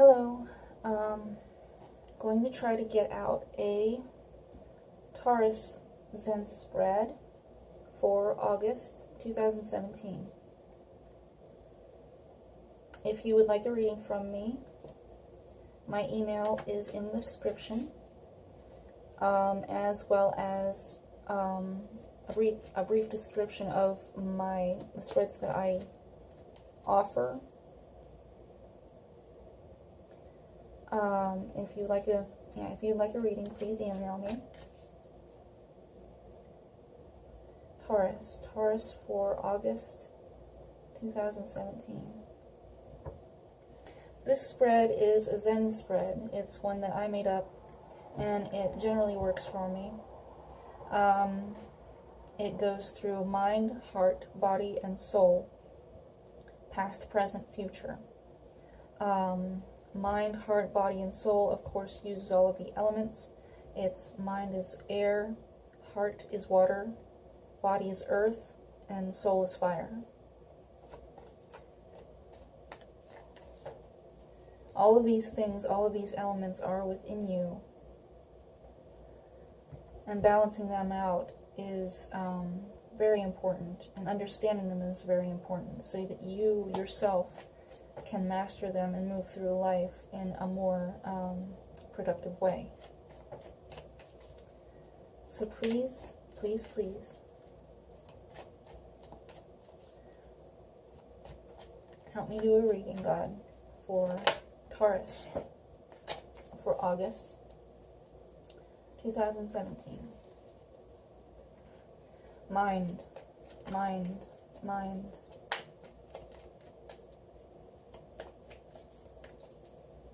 Hello, going to try to get out a Taurus Zen Spread for August 2017. If you would like a reading from me, my email is in the description, as well as a brief description of the spreads that I offer. If you'd like a reading, please email me. Taurus for August 2017. This spread is a Zen spread. It's one that I made up, and it generally works for me. It goes through mind, heart, body, and soul, past, present, future. Mind, heart, body, and soul, of course, uses all of the elements. Its mind is air, heart is water, body is earth, and soul is fire. All of these things, all of these elements are within you, and balancing them out is very important, and understanding them is very important, so that you yourself can master them and move through life in a more productive way. So please, please, please, help me do a reading, God, for Taurus for August 2017. Mind, mind, mind.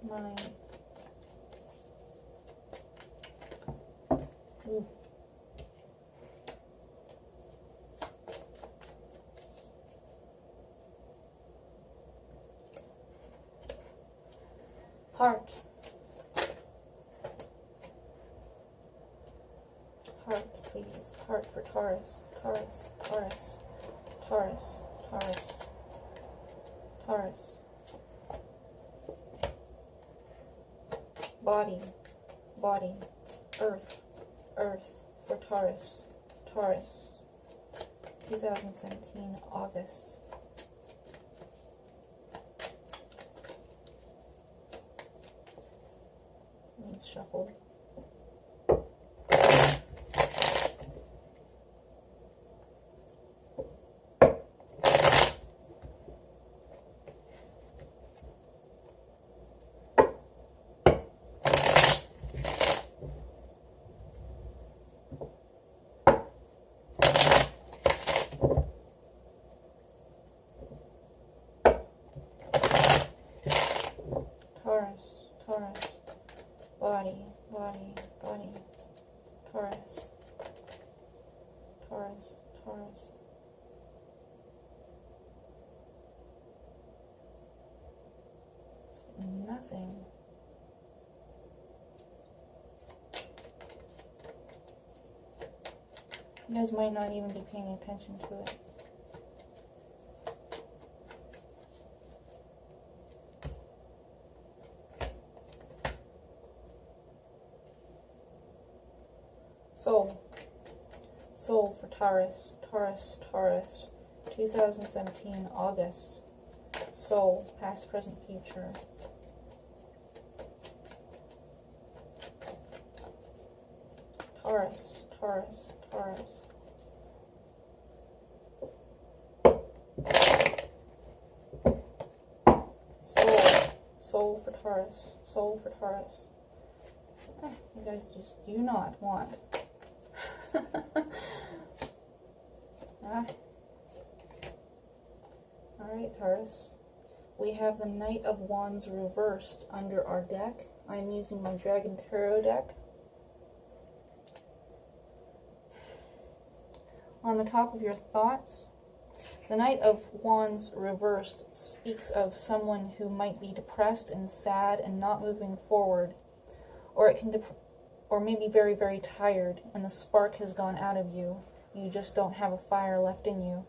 Mind. Ooh. Heart. Heart, please. Heart for Taurus. Taurus, Taurus, Taurus, Taurus, Taurus. Body, body, earth, earth for Taurus, Taurus, 2017, August. Needs shuffled. Taurus, Taurus, body, body, body, Taurus, Taurus, Taurus. Nothing. You guys might not even be paying attention to it. Soul for Taurus, Taurus, Taurus, 2017, August. Soul, past, present, future. Taurus, Taurus, Taurus. Soul for Taurus, soul for Taurus. You guys just do not want. Alright, Taurus. We have the Knight of Wands reversed under our deck. I'm using my Dragon Tarot deck. On the top of your thoughts, the Knight of Wands reversed speaks of someone who might be depressed and sad and not moving forward, or it can or maybe very, very tired and the spark has gone out of you. You just don't have a fire left in you.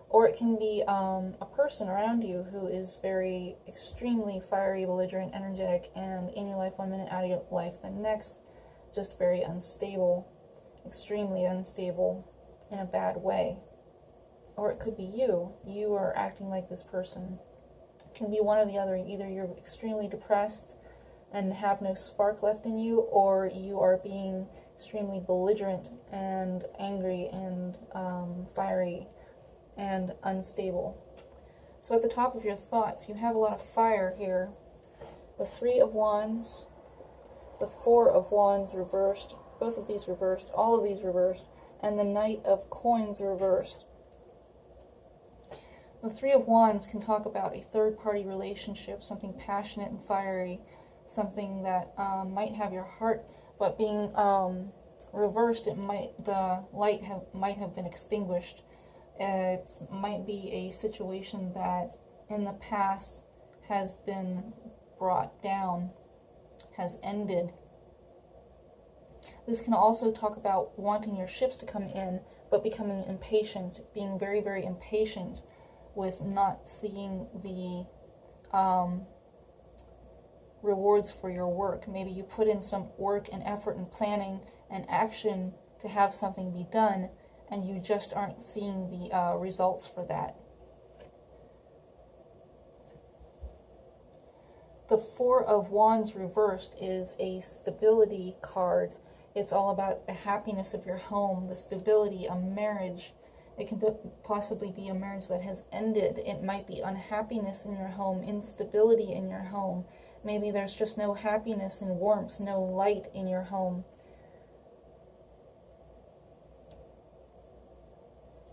Or it can be a person around you who is very extremely fiery, belligerent, energetic, and in your life 1 minute, out of your life the next, just very unstable, extremely unstable in a bad way. Or it could be you. You are acting like this person. It can be one or the other. Either you're extremely depressed and have no spark left in you, or you are being extremely belligerent and angry and fiery and unstable. So at the top of your thoughts, you have a lot of fire here. The Three of Wands, the Four of Wands reversed, both of these reversed, all of these reversed, and the Knight of Coins reversed. The Three of Wands can talk about a third-party relationship, something passionate and fiery, something that might have your heart, but being reversed, the light might have been extinguished. It might be a situation that in the past has been brought down, has ended. This can also talk about wanting your ships to come in, but becoming impatient, being very, very impatient with not seeing the rewards for your work. Maybe you put in some work and effort and planning and action to have something be done, and you just aren't seeing the results for that. The Four of Wands reversed is a stability card. It's all about the happiness of your home, the stability, a marriage. It can possibly be a marriage that has ended. It might be unhappiness in your home, instability in your home. Maybe there's just no happiness and warmth, no light in your home.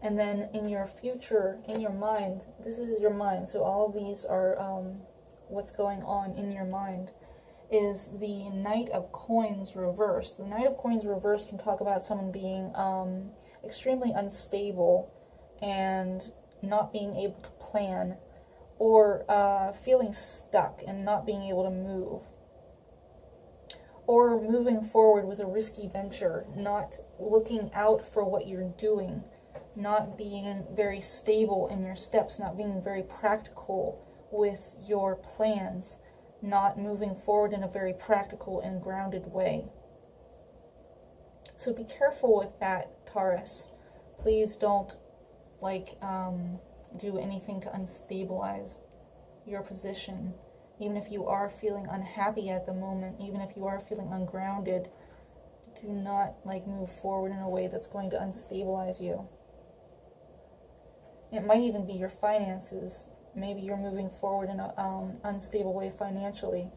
And then in your future, in your mind, this is your mind, so all of these are what's going on in your mind, is the Knight of Coins reversed. The Knight of Coins reversed can talk about someone being extremely unstable and not being able to plan, or feeling stuck and not being able to move, or moving forward with a risky venture, not looking out for what you're doing, not being very stable in your steps, not being very practical with your plans, not moving forward in a very practical and grounded way. So be careful with that, Taurus. Please don't do anything to unstabilize your position. Even if you are feeling unhappy at the moment, even if you are feeling ungrounded, do not move forward in a way that's going to unstabilize you. It might even be your finances. Maybe you're moving forward in an unstable way financially.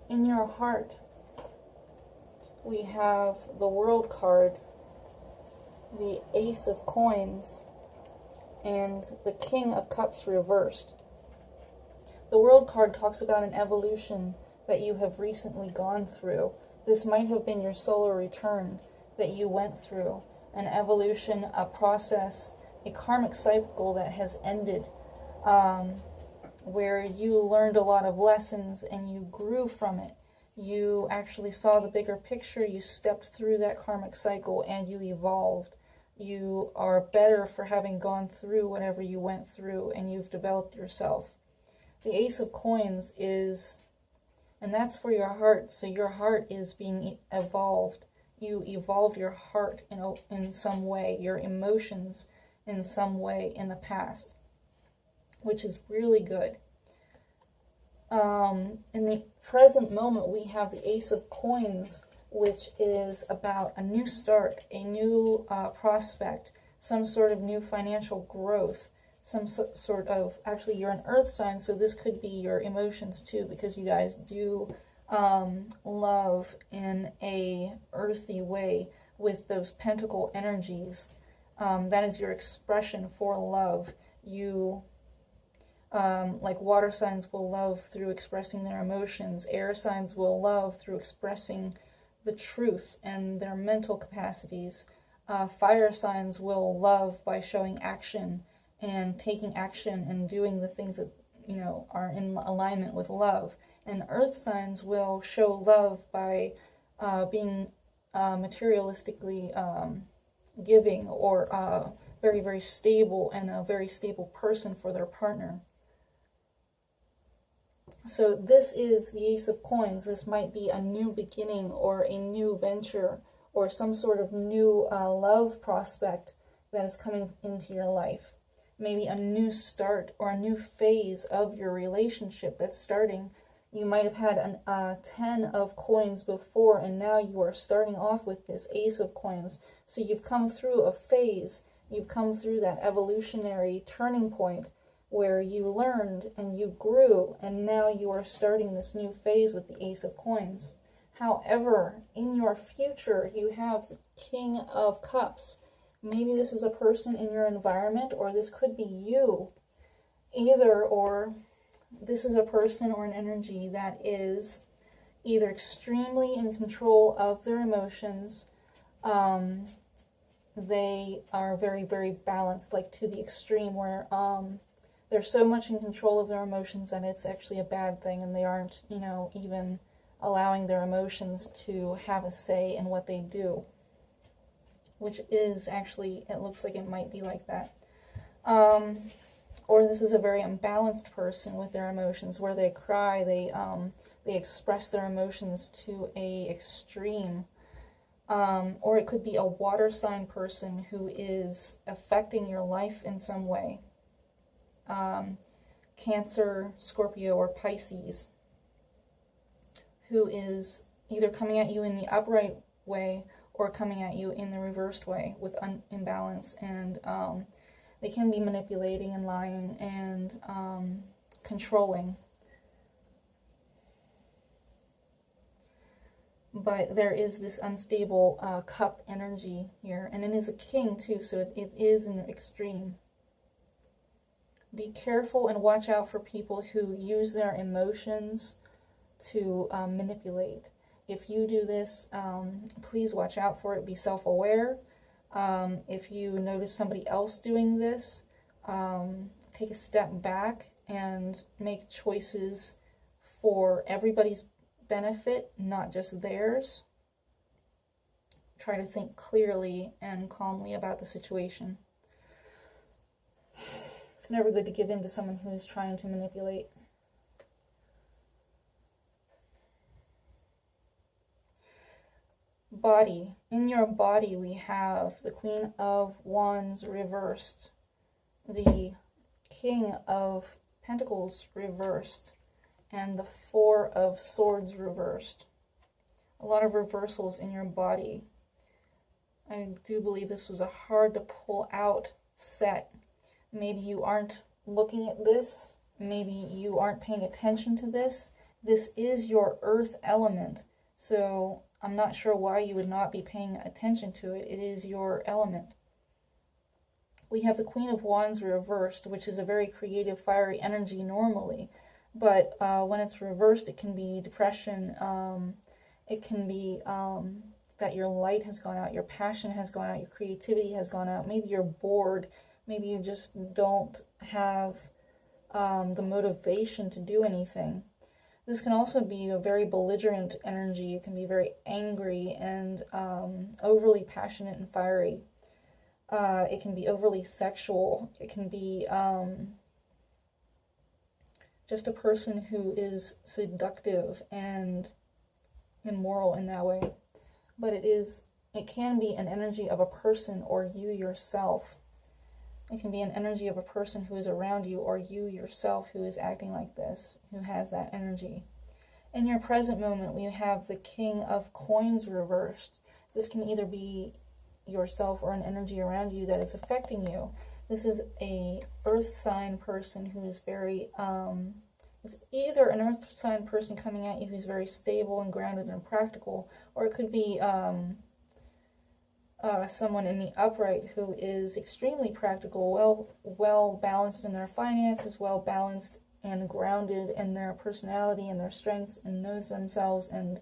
In your heart, we have the World card, the Ace of Coins, and the King of Cups reversed. The World card talks about an evolution that you have recently gone through. This might have been your solar return that you went through, an evolution, a process, a karmic cycle that has ended, where you learned a lot of lessons and you grew from it. You actually saw the bigger picture, you stepped through that karmic cycle, and you evolved. You are better for having gone through whatever you went through, and you've developed yourself. The Ace of Coins is, and that's for your heart, so your heart is being evolved. You evolved your heart in some way, your emotions in some way in the past, which is really good. In the present moment, we have the Ace of Coins, which is about a new start, a new prospect, some sort of new financial growth, some sort of, actually you're an earth sign, so this could be your emotions too, because you guys do love in a earthy way with those pentacle energies. That is your expression for love. You, like water signs will love through expressing their emotions. Air signs will love through expressing the truth and their mental capacities. Fire signs will love by showing action and taking action and doing the things that, are in alignment with love. And earth signs will show love by being materialistically giving, or very, very stable, and a very stable person for their partner. So this is the Ace of Coins. This might be a new beginning, or a new venture, or some sort of new love prospect that is coming into your life. Maybe a new start or a new phase of your relationship that's starting. You might have had a 10 of coins before, and now you are starting off with this Ace of Coins. So you've come through a phase, you've come through that evolutionary turning point where you learned and you grew, and now you are starting this new phase with the Ace of Coins. However, in your future, you have the King of Cups. Maybe this is a person in your environment, or this could be you. Either or, this is a person or an energy that is either extremely in control of their emotions. They are very, very balanced, like to the extreme, where they're so much in control of their emotions that it's actually a bad thing, and they aren't, even allowing their emotions to have a say in what they do. Which is actually, it looks like it might be like that. Or this is a very unbalanced person with their emotions, where they cry, they express their emotions to a extreme. Or it could be a water sign person who is affecting your life in some way. Cancer, Scorpio, or Pisces, who is either coming at you in the upright way or coming at you in the reversed way with imbalance, and they can be manipulating and lying and controlling. But there is this unstable cup energy here, and it is a king too, so it is an extreme. Be careful and watch out for people who use their emotions to manipulate. If you do this, please watch out for it. Be self-aware. If you notice somebody else doing this, take a step back and make choices for everybody's benefit, not just theirs. Try to think clearly and calmly about the situation. It's never good to give in to someone who is trying to manipulate. Body. In your body, we have the Queen of Wands reversed, the King of Pentacles reversed, and the Four of Swords reversed. A lot of reversals in your body. I do believe this was a hard to pull out set. Maybe you aren't looking at this. Maybe you aren't paying attention to this. This is your earth element. So I'm not sure why you would not be paying attention to it. It is your element. We have the Queen of Wands reversed, which is a very creative, fiery energy normally. But when it's reversed, it can be depression. It can be that your light has gone out, your passion has gone out, your creativity has gone out. Maybe you're bored. Maybe you just don't have the motivation to do anything. This can also be a very belligerent energy. It can be very angry and overly passionate and fiery. It can be overly sexual. It can be just a person who is seductive and immoral in that way. But it can be an energy of a person or you yourself. It can be an energy of a person who is around you, or you yourself who is acting like this, who has that energy. In your present moment, we have the King of Coins reversed. This can either be yourself or an energy around you that is affecting you. This is a earth sign person who is very, it's either an earth sign person coming at you who's very stable and grounded and practical, or it could be someone in the upright who is extremely practical, well balanced in their finances, well balanced and grounded in their personality and their strengths, and knows themselves, and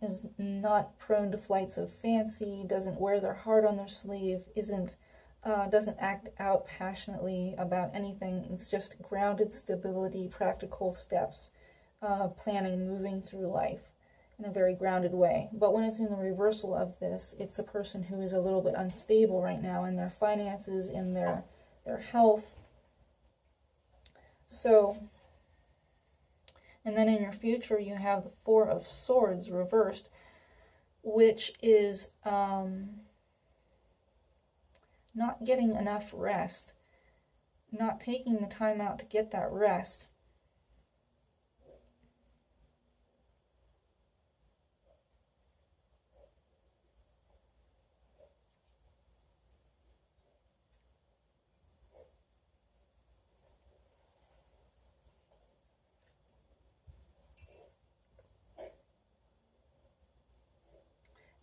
is not prone to flights of fancy, doesn't wear their heart on their sleeve, doesn't act out passionately about anything. It's just grounded stability, practical steps, planning, moving through life. in a very grounded way. But when it's in the reversal of this, it's a person who is a little bit unstable right now in their finances, in their health. So, and then in your future, you have the Four of Swords reversed, which is not getting enough rest, not taking the time out to get that rest.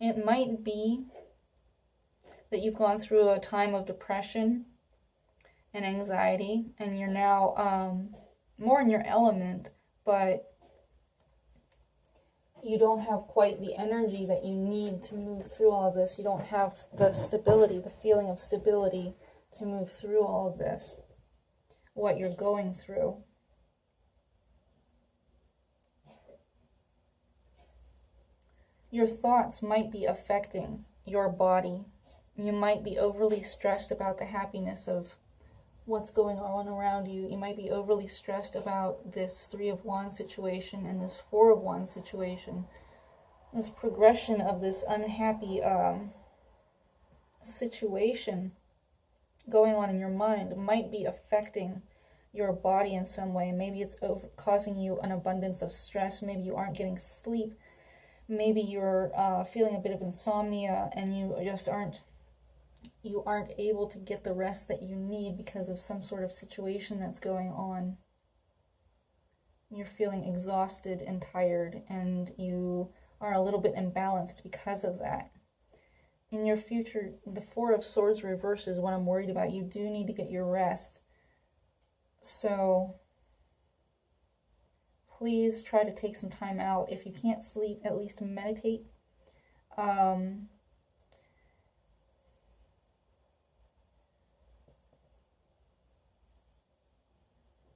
It might be that you've gone through a time of depression and anxiety, and you're now more in your element, but you don't have quite the energy that you need to move through all of this. You don't have the stability, the feeling of stability to move through all of this, what you're going through. Your thoughts might be affecting your body. You might be overly stressed about the happiness of what's going on around you. You might be overly stressed about this Three of Wands situation and this Four of Wands situation. This progression of this unhappy situation going on in your mind might be affecting your body in some way. Maybe it's causing you an abundance of stress. Maybe you aren't getting sleep. Maybe you're feeling a bit of insomnia and you just aren't able to get the rest that you need because of some sort of situation that's going on. You're feeling exhausted and tired, and you are a little bit imbalanced because of that. In your future, the Four of Swords reverse is what I'm worried about. You do need to get your rest. So please try to take some time out. If you can't sleep, at least meditate.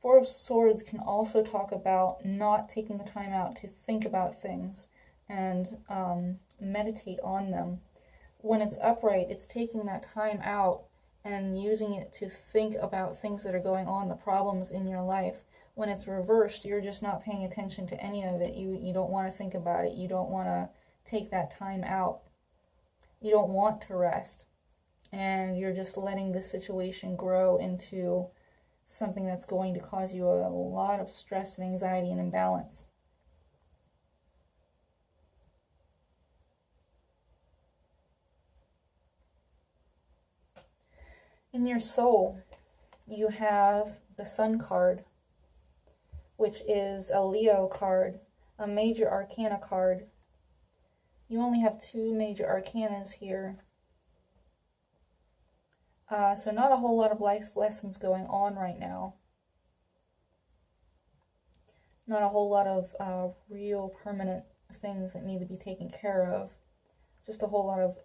Four of Swords can also talk about not taking the time out to think about things and meditate on them. When it's upright, it's taking that time out and using it to think about things that are going on, the problems in your life. When it's reversed, you're just not paying attention to any of it. You don't want to think about it. You don't want to take that time out. You don't want to rest. And you're just letting the situation grow into something that's going to cause you a lot of stress and anxiety and imbalance. In your soul, you have the Sun card, which is a Leo card, a major arcana card. You only have 2 major arcanas here. So not a whole lot of life lessons going on right now. Not a whole lot of real permanent things that need to be taken care of. Just a whole lot of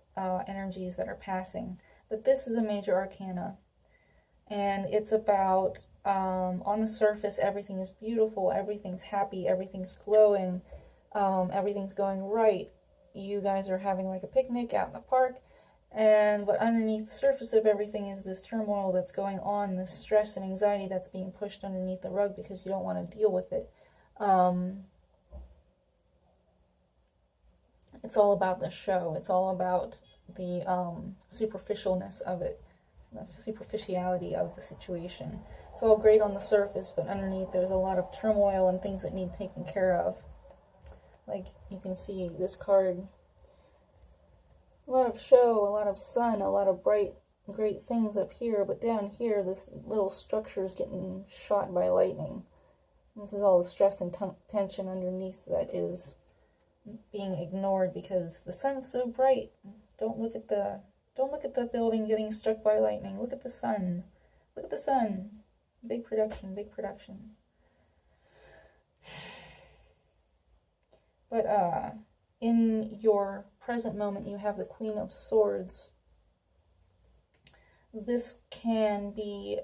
energies that are passing. But this is a major arcana. And it's about, on the surface, everything is beautiful, everything's happy, everything's glowing, everything's going right. You guys are having like a picnic out in the park, but underneath the surface of everything is this turmoil that's going on, this stress and anxiety that's being pushed underneath the rug because you don't want to deal with it. It's all about the show. It's all about the superficialness of it. The superficiality of the situation. It's all great on the surface, but underneath there's a lot of turmoil and things that need taken care of. Like you can see this card, a lot of show, a lot of sun, a lot of bright, great things up here, but down here this little structure is getting shot by lightning. This is all the stress and tension underneath that is being ignored because the sun's so bright. Don't look at the building getting struck by lightning. Look at the sun. Look at the sun. Big production, big production. But in your present moment, you have the Queen of Swords. This can be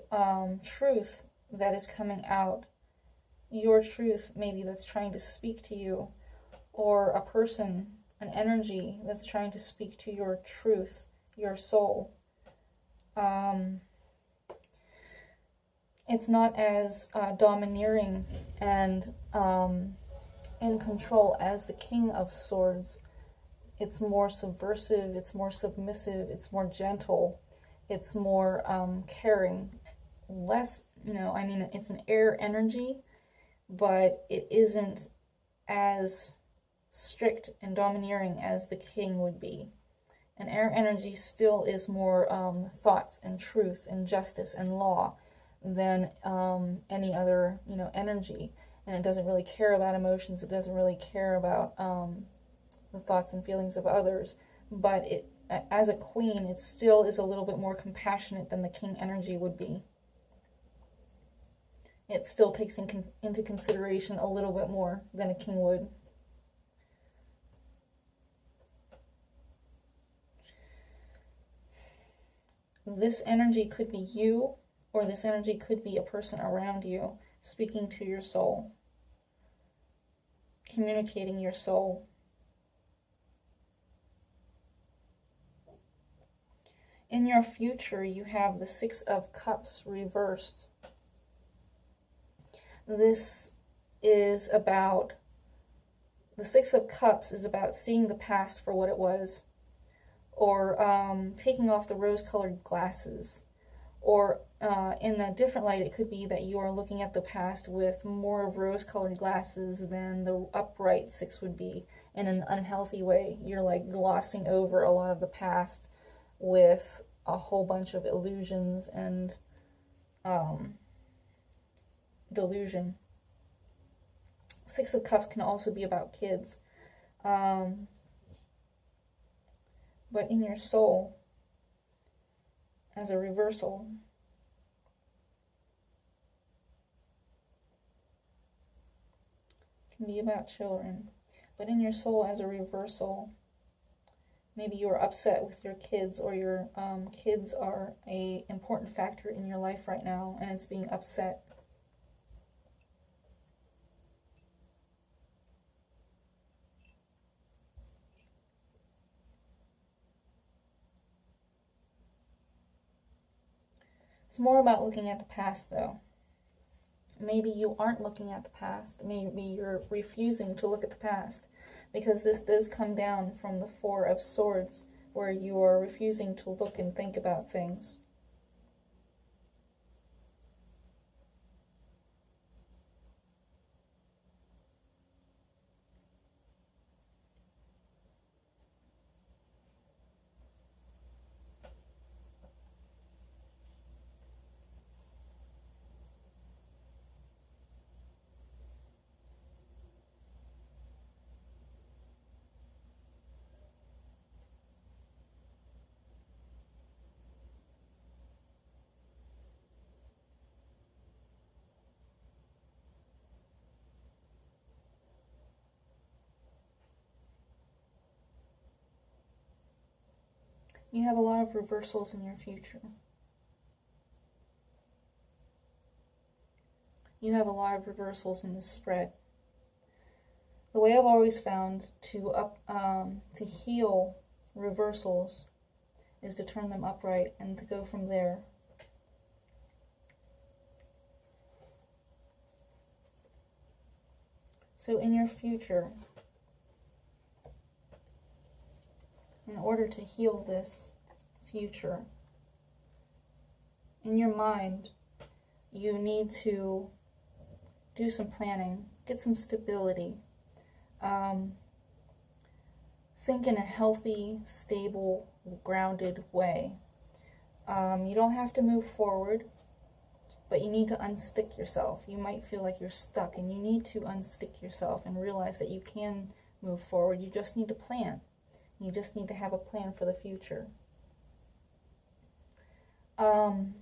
truth that is coming out. Your truth, maybe, that's trying to speak to you. or a person, an energy that's trying to speak to your truth, your soul. It's not as domineering and in control as the King of Swords. It's more subversive, it's more submissive, it's more gentle, it's more caring, less, I mean, it's an air energy, but it isn't as strict and domineering as the king would be. An air energy still is more thoughts and truth and justice and law than any other, energy. And it doesn't really care about emotions. It doesn't really care about the thoughts and feelings of others. But it, as a queen, it still is a little bit more compassionate than the king energy would be. It still takes into consideration a little bit more than a king would. This energy could be you, or this energy could be a person around you speaking to your soul, communicating your soul. In your future, you have the Six of Cups reversed. This is about, the Six of Cups is about seeing the past for what it was, or taking off the rose-colored glasses, or in a different light, it could be that you are looking at the past with more of rose-colored glasses than the upright six would be, in an unhealthy way. You're like glossing over a lot of the past with a whole bunch of illusions and delusion. Six of Cups can also be about kids. But in your soul, as a reversal, it can be about children. But in your soul, as a reversal, maybe you are upset with your kids, or your kids are an important factor in your life right now, and it's being upset. It's more about looking at the past, though. Maybe you aren't looking at the past. Maybe you're refusing to look at the past, because this does come down from the Four of Swords, where you are refusing to look and think about things. You have a lot of reversals in your future. You have a lot of reversals in this spread. The way I've always found to heal reversals is to turn them upright and to go from there. So in your future, in order to heal this future, in your mind, you need to do some planning, get some stability, think in a healthy, stable, grounded way. You don't have to move forward, but you need to unstick yourself. You might feel like you're stuck, and you need to unstick yourself and realize that you can move forward. You just need to plan. You just need to have a plan for the future. In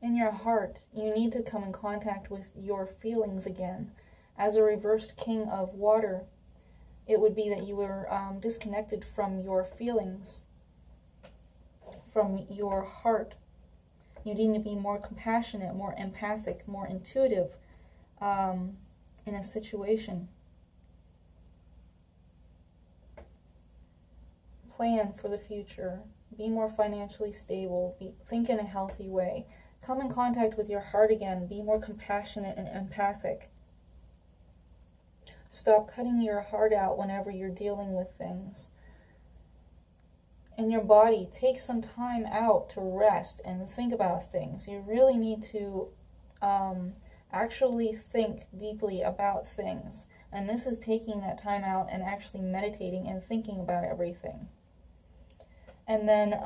your heart, you need to come in contact with your feelings again. As a reversed King of Water, it would be that you were disconnected from your feelings, from your heart. You need to be more compassionate, more empathic, more intuitive in a situation. plan for the future. Be more financially stable. Think in a healthy way. Come in contact with your heart again. Be more compassionate and empathic. Stop cutting your heart out whenever you're dealing with things. And your body, take some time out to rest and think about things. You really need to actually think deeply about things. And this is taking that time out and actually meditating and thinking about everything. And then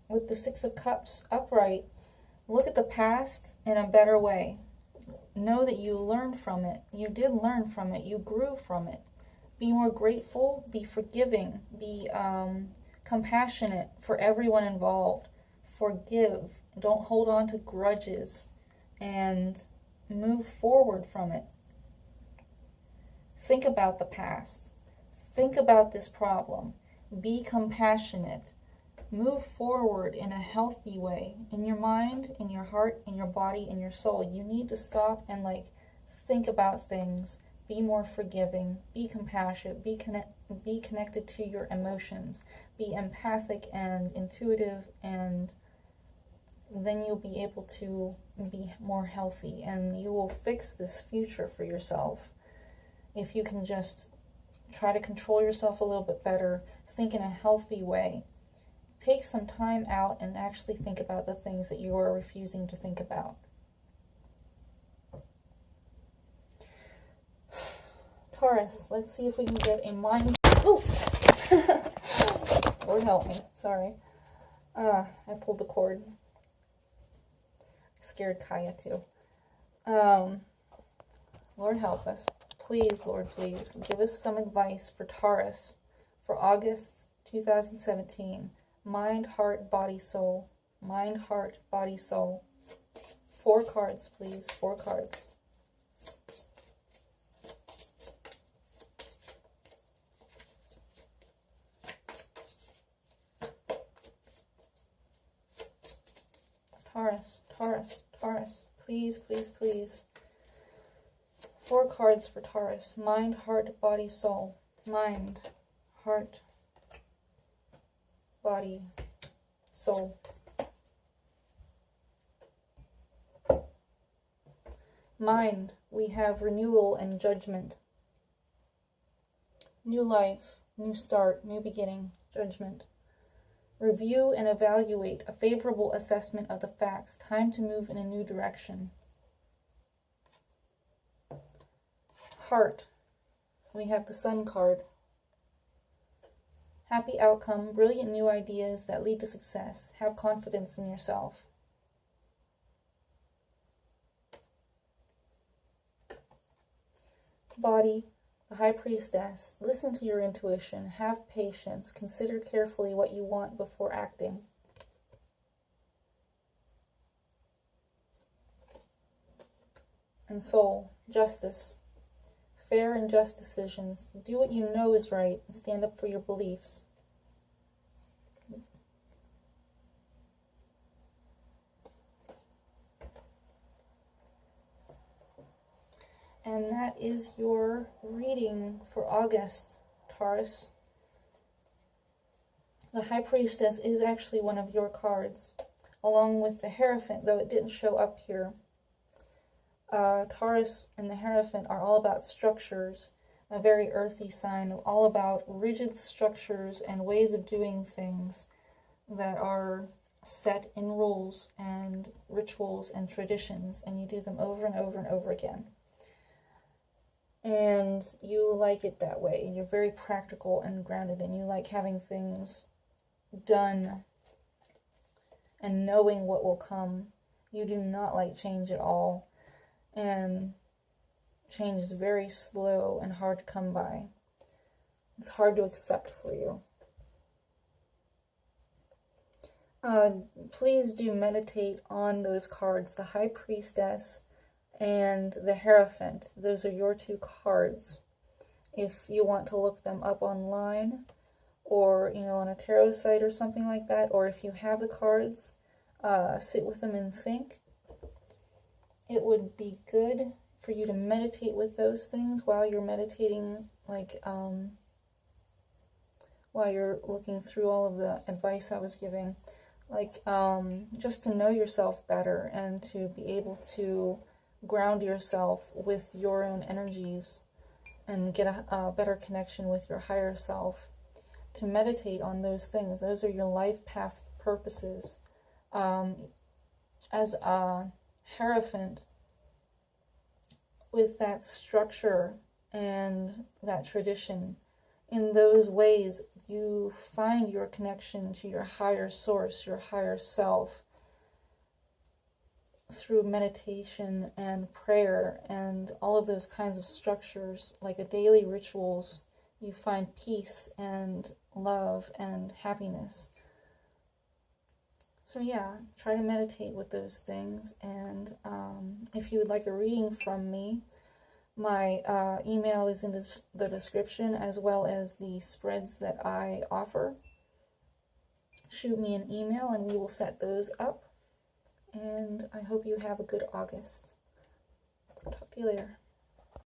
with the Six of Cups upright, look at the past in a better way. Know that you learned from it. You did learn from it. You grew from it. Be more grateful. Be forgiving. Be compassionate for everyone involved. Forgive. Don't hold on to grudges. And move forward from it. Think about the past. Think about this problem. Be compassionate. Move forward in a healthy way. In your mind, in your heart, in your body, in your soul. You need to stop and think about things. Be more forgiving. Be compassionate. Be connected to your emotions. Be empathic and intuitive, and then you'll be able to be more healthy, and you will fix this future for yourself. If you can just try to control yourself a little bit better, think in a healthy way. Take some time out and actually think about the things that you are refusing to think about. Taurus, let's see if we can get a mind... Ooh! Lord help me, sorry. I pulled the cord. Scared Kaya too. Lord help us. Please, Lord, please, give us some advice for Taurus for August 2017. Mind, heart, body, soul. Mind, heart, body, soul. 4 cards, please. 4 cards. Taurus, Taurus, Taurus. Please, please, please. 4 cards for Taurus. Mind, heart, body, soul. Mind, heart, body, soul. Mind, we have renewal and judgment. New life, new start, new beginning, judgment. Review and evaluate, a favorable assessment of the facts. Time to move in a new direction. Heart, we have the Sun card. Happy outcome, brilliant new ideas that lead to success. Have confidence in yourself. Body, the High Priestess. Listen to your intuition. Have patience. Consider carefully what you want before acting. And soul, justice. Fair and just decisions. Do what you know is right and stand up for your beliefs. And that is your reading for August, Taurus. The High Priestess is actually one of your cards, along with the Hierophant, though it didn't show up here. Taurus and the Hierophant are all about structures, a very earthy sign, all about rigid structures and ways of doing things that are set in rules and rituals and traditions, and you do them over and over and over again. And you like it that way. You're very practical and grounded, and you like having things done and knowing what will come. You do not like change at all. And change is very slow and hard to come by. It's hard to accept for you. Please do meditate on those cards, the High Priestess and the Hierophant. Those are your 2 cards. If you want to look them up online, or on a tarot site or something like that, or if you have the cards, sit with them and think. It would be good for you to meditate with those things while you're meditating, while you're looking through all of the advice I was giving. Like, just to know yourself better and to be able to ground yourself with your own energies and get a better connection with your higher self. To meditate on those things. Those are your life path purposes. As a Hierophant, with that structure and that tradition, in those ways you find your connection to your higher source, your higher self, through meditation and prayer and all of those kinds of structures, like a daily rituals. You find peace and love and happiness. So yeah, try to meditate with those things. And if you would like a reading from me, my email is in the description, as well as the spreads that I offer. Shoot me an email and we will set those up. And I hope you have a good August. Talk to you later.